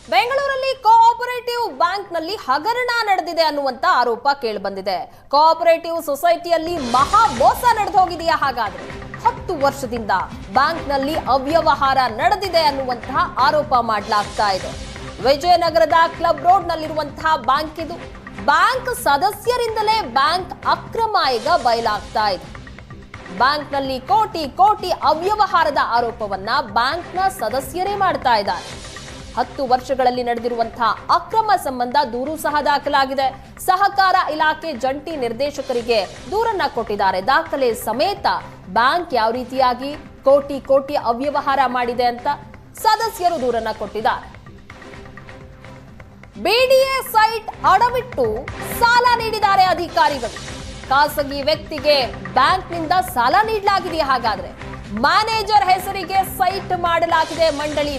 ಬೆಂಗಳೂರಲ್ಲಿ ಕೋಆಪರೇಟಿವ್ ಬ್ಯಾಂಕ್ನಲ್ಲಿ ಹಗರಣ ನಡೆದಿದೆ ಅನ್ನುವಂತ ಆರೋಪ ಕೇಳಿಬಂದಿದೆ. ಕೋಆಪರೇಟಿವ್ ಸೊಸೈಟಿಯಲ್ಲಿ ಮಹಾ ಮೋಸ ನಡೆದು ಹೋಗಿದೆಯಾ? ಹಾಗಾದ್ರೆ 10 ವರ್ಷದಿಂದ ಬ್ಯಾಂಕ್ನಲ್ಲಿ ಅವ್ಯವಹಾರ ನಡೆದಿದೆ ಅನ್ನುವಂತಹ ಆರೋಪ ಮಾಡಲಾಗ್ತಾ ಇದೆ. ವಿಜಯನಗರದ ಕ್ಲಬ್ ರೋಡ್ ನಲ್ಲಿರುವಂತಹ ಬ್ಯಾಂಕ್ ಇದು. ಬ್ಯಾಂಕ್ ಸದಸ್ಯರಿಂದಲೇ ಬ್ಯಾಂಕ್ ಅಕ್ರಮ ಈಗ ಬಯಲಾಗ್ತಾ ಇದೆ. ಬ್ಯಾಂಕ್ನಲ್ಲಿ ಕೋಟಿ ಕೋಟಿ ಅವ್ಯವಹಾರದ ಆರೋಪವನ್ನ ಬ್ಯಾಂಕ್ನ ಸದಸ್ಯರೇ ಮಾಡ್ತಾ ಇದ್ದಾರೆ. 10 ವರ್ಷಗಳಲ್ಲಿ ನಡೆದಿರುವಂತಹ ಅಕ್ರಮ ಸಂಬಂಧ ದೂರು ಸಹ ದಾಖಲಾಗಿದೆ. ಸಹಕಾರ ಇಲಾಖೆ ಜಂಟಿ ನಿರ್ದೇಶಕರಿಗೆ ದೂರನ್ನ ಕೊಟ್ಟಿದ್ದಾರೆ. ದಾಖಲೆ ಸಮೇತ ಬ್ಯಾಂಕ್ ಯಾವ ರೀತಿಯಾಗಿ ಕೋಟಿ ಕೋಟಿ ಅವ್ಯವಹಾರ ಮಾಡಿದೆ ಅಂತ ಸದಸ್ಯರು ದೂರನ್ನ ಕೊಟ್ಟಿದ್ದಾರೆ. ಬಿಡಿಎ ಸೈಟ್ ಅಡವಿಟ್ಟು ಸಾಲ ನೀಡಿದ್ದಾರೆ ಅಧಿಕಾರಿಗಳು. ಖಾಸಗಿ ವ್ಯಕ್ತಿಗೆ ಬ್ಯಾಂಕ್ನಿಂದ ಸಾಲ ನೀಡಲಾಗಿದೆ. ಹಾಗಾದ್ರೆ ಮ್ಯಾನೇಜರ್ ಹೆಸರಿಗೆ ಸೈಟ್ ಮಾಡಲಾಗಿದೆ ಮಂಡಳಿ.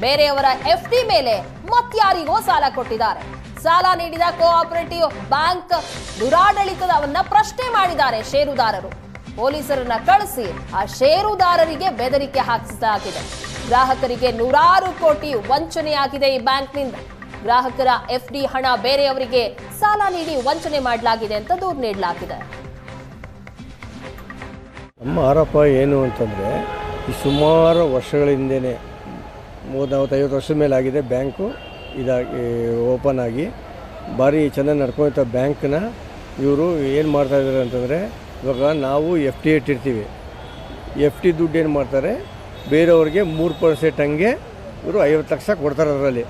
ಬೇರೆಯವರ ಎಫ್ಡಿ ಮೇಲೆ ಮತ್ಯಾರಿಗೋ ಸಾಲ ಕೊಟ್ಟಿದ್ದಾರೆ. ಸಾಲ ನೀಡಿದ ಕೋಆಪರೇಟಿವ್ ಬ್ಯಾಂಕ್ ದುರಾಡಳಿತವನ್ನ ಪ್ರಶ್ನೆ ಮಾಡಿದ್ದಾರೆ ಷೇರುದಾರರು. ಪೊಲೀಸರನ್ನ ಕಳಿಸಿ ಆ ಷೇರುದಾರರಿಗೆ ಬೆದರಿಕೆ ಹಾಕಿಸಲಾಗಿದೆ. ಗ್ರಾಹಕರಿಗೆ ನೂರಾರು ಕೋಟಿ ವಂಚನೆಯಾಗಿದೆ ಈ ಬ್ಯಾಂಕ್ನಿಂದ. ಗ್ರಾಹಕರ ಎಫ್ಡಿ ಹಣ ಬೇರೆಯವರಿಗೆ ಸಾಲ ನೀಡಿ ವಂಚನೆ ಮಾಡಲಾಗಿದೆ ಅಂತ ದೂರು ನೀಡಲಾಗಿದೆ. ನಮ್ಮ ಆರೋಪ ಏನು ಅಂತಂದರೆ, ಈ ಸುಮಾರು ವರ್ಷಗಳ ಹಿಂದೆಯೇ 40-50 ವರ್ಷದ ಮೇಲೆ ಆಗಿದೆ ಬ್ಯಾಂಕು ಇದಾಗಿ ಓಪನ್ ಆಗಿ ಭಾರಿ ಚೆನ್ನಾಗಿ ನಡ್ಕೊಳ್ತಾ ಬ್ಯಾಂಕ್ನ ಇವರು ಏನು ಮಾಡ್ತಾಯಿದ್ದಾರೆ ಅಂತಂದರೆ, ಇವಾಗ ನಾವು ಎಫ್ ಡಿ ಇಟ್ಟಿರ್ತೀವಿ. ಎಫ್ ಡಿ ದುಡ್ಡು ಏನು ಮಾಡ್ತಾರೆ, ಬೇರೆಯವ್ರಿಗೆ 3% ಹಂಗೆ ಇವರು 50 ಲಕ್ಷ ಕೊಡ್ತಾರೆ. ಅದರಲ್ಲಿ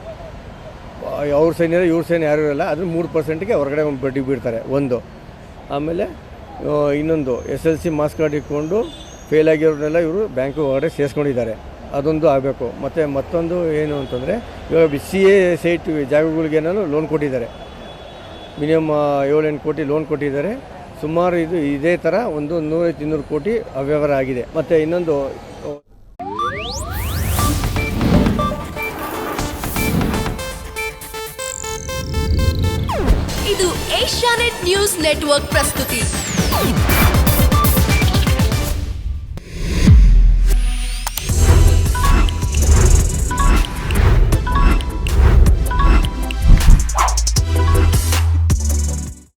ಅವ್ರ ಸೈನ್ಯ ಇವ್ರ ಸೈನ್ಯ ಯಾರೂ ಇರಲ್ಲ. ಅದ್ರ 3%ಗೆ ಹೊರಗಡೆ ಒಂದು ಬಡ್ಡಿ ಬಿಡ್ತಾರೆ ಒಂದು. ಆಮೇಲೆ ಇನ್ನೊಂದು SLC ಮಾಸ್ ಕಾರ್ಡ್ ಇಟ್ಕೊಂಡು ಫೇಲ್ ಆಗಿರೋರೆಲ್ಲ ಇವರು ಬ್ಯಾಂಕು ಹೊರಗಡೆ ಸೇರಿಸ್ಕೊಂಡಿದ್ದಾರೆ. ಅದೊಂದು ಆಗಬೇಕು. ಮತ್ತು ಮತ್ತೊಂದು ಏನು ಅಂತಂದರೆ, ಇವಾಗ CA ಸೈಟ್ ಜಾಗಗಳಿಗೇನೋ ಲೋನ್ ಕೊಟ್ಟಿದ್ದಾರೆ. ಮಿನಿಮಮ್ 7-8 ಕೋಟಿ ಲೋನ್ ಕೊಟ್ಟಿದ್ದಾರೆ. ಸುಮಾರು ಇದೇ ಥರ ಒಂದು 100-200 ಕೋಟಿ ಅವ್ಯವಹಾರ ಆಗಿದೆ. ಮತ್ತು ಇನ್ನೊಂದು ಇದು ಏಷ್ಯಾನೆಟ್ ನ್ಯೂಸ್ ನೆಟ್ವರ್ಕ್ ಪ್ರಸ್ತುತಿ.